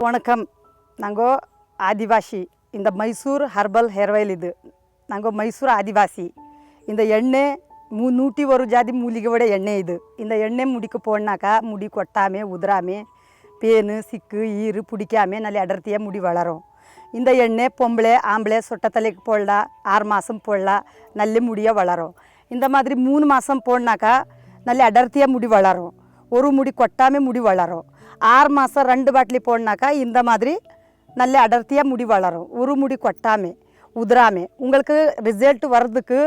வணக்கம். நாங்கள் ஆதிவாசி. இந்த மைசூர் ஹர்பல் ஹேர் ஆயில் இது. நாங்கள் மைசூர் ஆதிவாசி. இந்த எண்ணெய் 101 ஜாதி மூலிகையோட எண்ணெய் இது. இந்த எண்ணெய் முடிக்கு போடனாக்கா முடி கொட்டாமல் உதிராமல் பேனு சிக்கு ஈரு பிடிக்காமல் நல்ல அடர்த்தியாக முடி வளரும். இந்த எண்ணெய் பொம்பளை ஆம்பளை சொட்டத்தலைக்கு போடலாம், 6 மாதம் போடலாம், நல்ல முடியாக வளரும். இந்த மாதிரி 3 மாதம் போடனாக்கா நல்ல அடர்த்தியாக முடி வளரும். ஒரு முடி கொட்டாமல் முடி வளரும். 6 மாதம் 2 பாட்டிலி போடனாக்கா இந்த மாதிரி நல்ல அடர்த்தியாக முடி வளரும். ஒரு முடி கொட்டாமல் உதிராமல். உங்களுக்கு ரிசல்ட் வர்றதுக்கு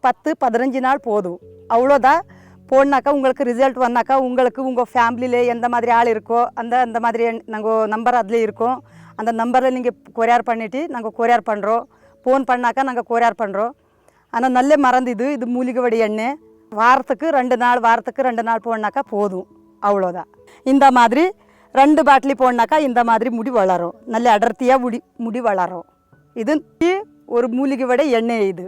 10-15 நாள் போதும். அவ்வளோதான். போடனாக்கா உங்களுக்கு ரிசல்ட் வந்தாக்கா உங்களுக்கு உங்கள் ஃபேமிலியில் எந்த மாதிரி ஆள் இருக்கோ அந்த மாதிரி நாங்கள் நம்பர் அதில் இருக்கோம். அந்த நம்பரில் நீங்கள் கொரியர் பண்ணிவிட்டு நாங்கள் கொரியர் பண்ணுறோம். ஃபோன் பண்ணாக்கா நாங்கள் கொரியர் பண்ணுறோம். ஆனால் நல்ல மருந்து இது மூலிகை வடி எண்ணெய். வாரத்துக்கு 2 நாள் போடனாக்கா போதும். அவ்வளோதான். இந்த மாதிரி 2 பாட்டிலி போடனாக்கா இந்த மாதிரி முடி வளரும். நல்ல அடர்த்தியாக முடி வளரும். இது ஒரு மூலிகை வடை எண்ணெய் இது.